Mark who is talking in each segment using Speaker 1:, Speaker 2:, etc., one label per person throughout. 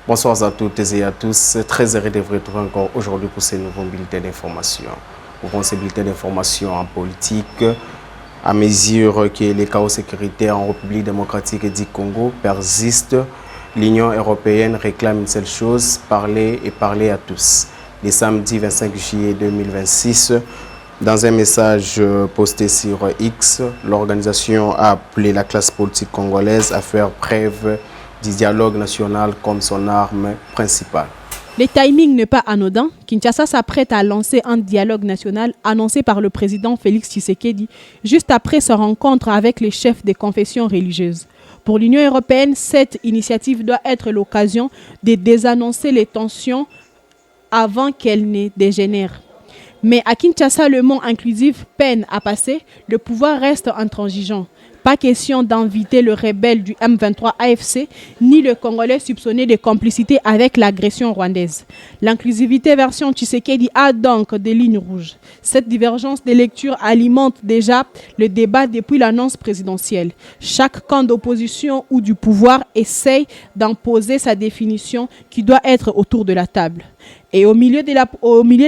Speaker 1: Bonsoir à toutes et à tous. Très heureux de vous retrouver encore aujourd'hui pour ces nouveaux bulletins d'information. Pour ces bulletins d'information en politique, à mesure que les chaos sécuritaires en République démocratique du Congo persistent, l'Union européenne réclame une seule chose, parler et parler à tous. Le samedi 25 juillet 2026, dans un message posté sur X, l'organisation a appelé la classe politique congolaise à faire preuve du dialogue national comme son arme principale.
Speaker 2: Le timing n'est pas anodin. Kinshasa s'apprête à lancer un dialogue national annoncé par le président Félix Tshisekedi juste après sa rencontre avec les chefs des confessions religieuses. Pour l'Union européenne, cette initiative doit être l'occasion de désannoncer les tensions avant qu'elles ne dégénèrent. Mais à Kinshasa, le mot inclusif peine à passer, le pouvoir reste intransigeant. Pas question d'inviter le rebelle du M23 AFC ni le Congolais soupçonné de complicité avec l'agression rwandaise. L'inclusivité version Tshisekedi a donc des lignes rouges. Cette divergence de lecture alimente déjà le débat depuis l'annonce présidentielle. Chaque camp d'opposition ou du pouvoir essaye d'imposer sa définition qui doit être autour de la table. Et au milieu,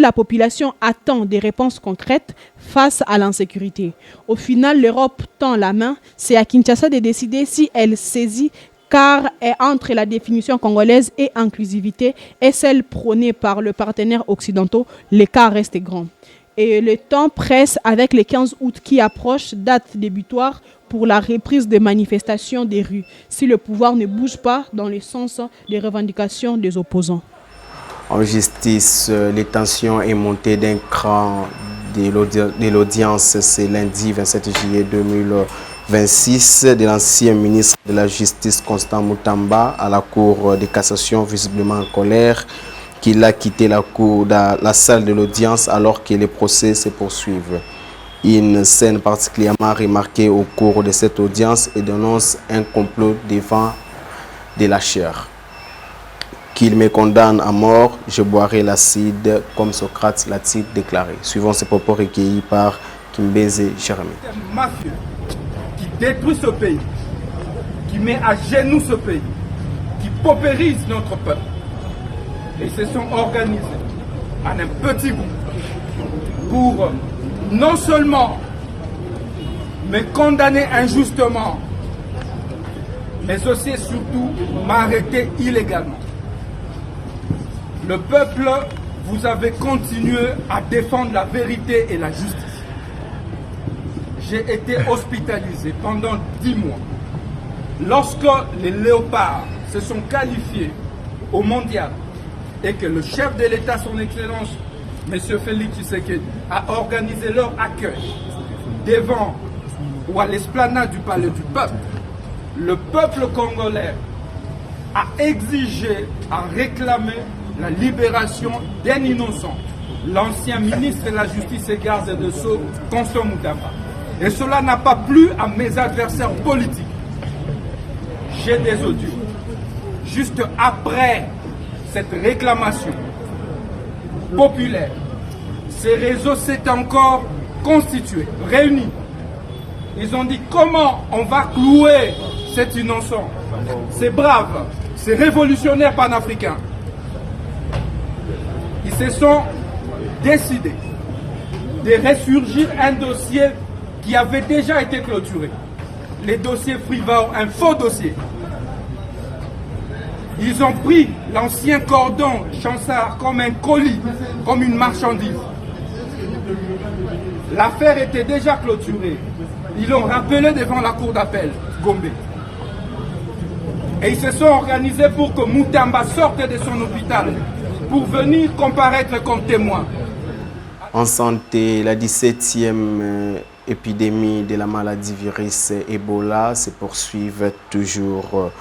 Speaker 2: la population attend des réponses concrètes face à l'insécurité. Au final, l'Europe tend la main. C'est à Kinshasa de décider si elle saisit, car entre la définition congolaise et inclusivité et celle prônée par le partenaire occidentaux, l'écart reste grand. Et le temps presse avec le 15 août qui approche, date débutoire pour la reprise des manifestations des rues, si le pouvoir ne bouge pas dans le sens des revendications des opposants.
Speaker 1: En justice, les tensions est montée d'un cran de l'audience ce lundi 27 juillet 2026 de l'ancien ministre de la Justice Constant Mutamba à la Cour de cassation, visiblement en colère, qu'il a quitté la salle de l'audience alors que les procès se poursuivent. Une scène particulièrement remarquée au cours de cette audience et dénonce un complot devant de la chair. Qu'il me condamne à mort, je boirai l'acide, comme Socrate l'a-t-il déclaré. Suivant ces propos recueillis par Kimbeze Jérémy.
Speaker 3: Un mafieux qui détruit ce pays, qui met à genoux ce pays, qui paupérise notre peuple. Et ils se sont organisés en un petit groupe pour non seulement me condamner injustement, mais aussi et surtout m'arrêter illégalement. Le peuple, vous avez continué à défendre la vérité et la justice. J'ai été hospitalisé pendant 10 mois. Lorsque les léopards se sont qualifiés au mondial et que le chef de l'État, son Excellence, M. Félix Tshisekedi, a organisé leur accueil devant ou à l'esplanade du palais du peuple, le peuple congolais a exigé, a réclamé la libération d'un innocent, l'ancien ministre de la Justice et Garde des Sceaux, Constant Mutamba. Et cela n'a pas plu à mes adversaires politiques. J'ai des audios. Juste après cette réclamation populaire, ces réseaux s'étaient encore constitués, réunis. Ils ont dit comment on va clouer cet innocent, ces braves, ces révolutionnaires panafricains. Ils se sont décidés de ressurgir un dossier qui avait déjà été clôturé. Les dossiers Frivao, un faux dossier. Ils ont pris l'ancien cordon Chansard comme un colis, comme une marchandise. L'affaire était déjà clôturée. Ils l'ont rappelé devant la cour d'appel, Gombe. Et ils se sont organisés pour que Mutamba sorte de son hôpital pour venir comparaître comme témoin.
Speaker 1: En santé, la 17e épidémie de la maladie virus Ebola se poursuit toujours.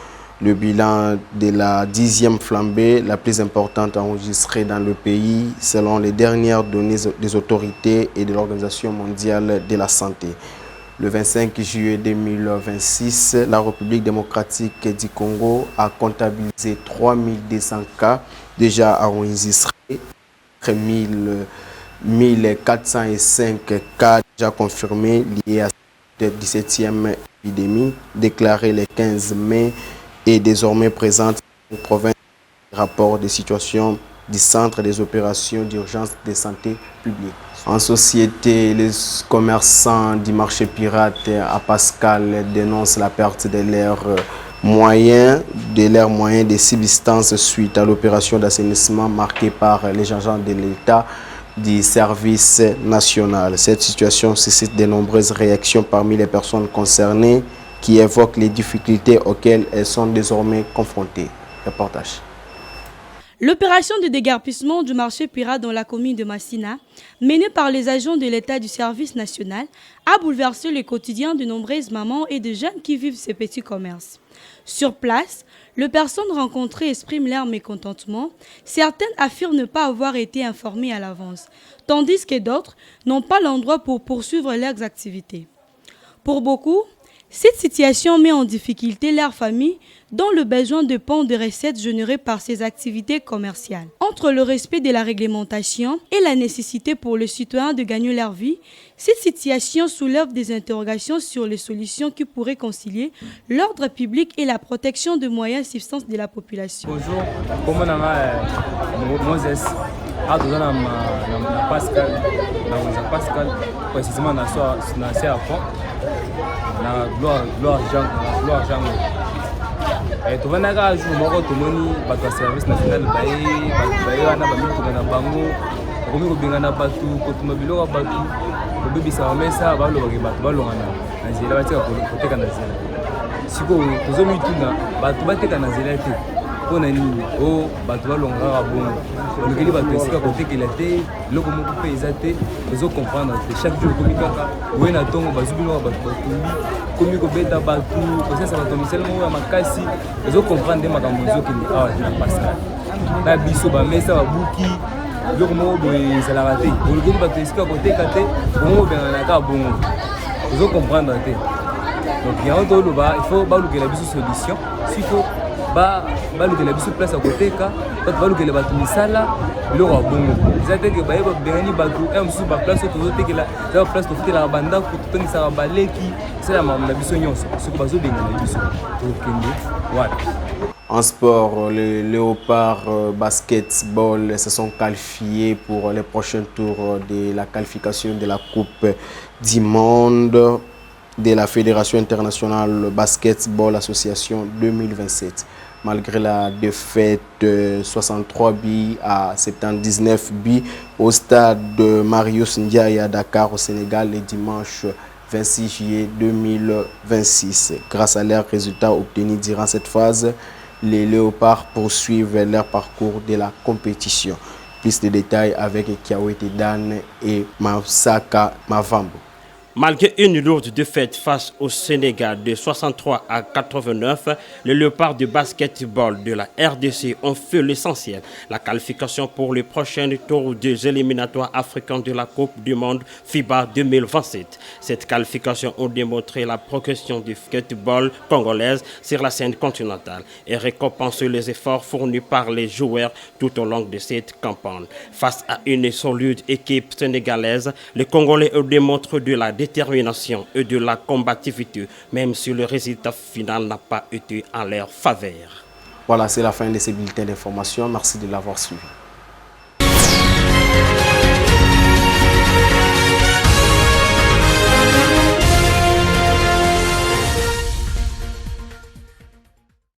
Speaker 1: Le bilan de la 10e flambée, la plus importante enregistrée dans le pays, selon les dernières données des autorités et de l'Organisation mondiale de la santé. Le 25 juillet 2026, la République démocratique du Congo a comptabilisé 3200 cas déjà enregistrés, 1405 cas déjà confirmés liés à cette 17e épidémie, déclarée le 15 mai et désormais présente en province Rapport des situations du Centre des opérations d'urgence de santé publique. En société, les commerçants du marché pirate à Pascal dénoncent la perte de leurs moyens de subsistance suite à l'opération d'assainissement marquée par les agents de l'État du service national. Cette situation suscite de nombreuses réactions parmi les personnes concernées qui évoquent les difficultés auxquelles elles sont désormais confrontées. Reportage.
Speaker 4: L'opération de déguerpissement du marché pirate dans la commune de Massina, menée par les agents de l'État du service national, a bouleversé le quotidien de nombreuses mamans et de jeunes qui vivent ces petits commerces. Sur place, les personnes rencontrées expriment leur mécontentement. Certaines affirment ne pas avoir été informées à l'avance, tandis que d'autres n'ont pas l'endroit pour poursuivre leurs activités. Pour beaucoup, cette situation met en difficulté leur famille dont le besoin dépend des recettes générées par ces activités commerciales. Entre le respect de la réglementation et la nécessité pour les citoyens de gagner leur vie, cette situation soulève des interrogations sur les solutions qui pourraient concilier l'ordre public et la protection des moyens et substances de la population.
Speaker 5: Bonjour, comment Moses Pascal, précisément dans na gloire Jean. Tovandaka jour moko tomoni bato ya service national baye wana bamituka na bango bakomi kobengana bato kotuma biloko ya bato kobebisa bamesa balobaki bato balongana na nzela batika koteka na nzela sikoyo tozomituna bato bateka na nzela te mpo na nini o bato balonga kaka bongo olukeli bato esika kotekela te biloko moko mpe eza te tozokomprendre te chaque jour komi kaka oye na ntongo bazwi biloko bato batumbi komi kobeta bato kosalisa bato misala moko ya makasi tozokomprendre nde makambo ezokende awa na Pascal na biso bamesa babuki biloko moko boye ezalaka te olukeli bato esika koteka te bongo obengana kaka bongo tozokomprendre te donc yango toloba il faut balukela biso solution siko balukela biso place ya koteka bato balukela bato misala biloko ya bongo eza teke baye babengani bato mosusu baplace oyo tozotekela eza baplace tofutelaka bandako totongisaka baleki esalama na biso nyonso soki bazobengana biso tokende wapi.
Speaker 1: En sport, les Léopards basketball se sont qualifiés pour les prochains tours de la qualification de la Coupe du Monde de la Fédération internationale basketball association 2027. Malgré la défaite de 63 billes à 79 billes au stade de Marius Ndiaye à Dakar au Sénégal le dimanche 26 juillet 2026. Grâce à leurs résultats obtenus durant cette phase, les Léopards poursuivent leur parcours de la compétition. Plus de détails avec Kiawete Dan et Masaka Mavambo.
Speaker 6: Malgré une lourde défaite face au Sénégal de 63 à 89, les Léopards de basketball de la RDC ont fait l'essentiel. La qualification pour le prochain tour des éliminatoires africains de la Coupe du Monde FIBA 2027. Cette qualification a démontré la progression du basketball congolaise sur la scène continentale et récompense les efforts fournis par les joueurs tout au long de cette campagne. Face à une solide équipe sénégalaise, les Congolais ont démontré de la détermination et de la combativité, même si le résultat final n'a pas été en leur faveur.
Speaker 1: Voilà, c'est la fin de ces bulletins d'information. Merci de l'avoir suivi.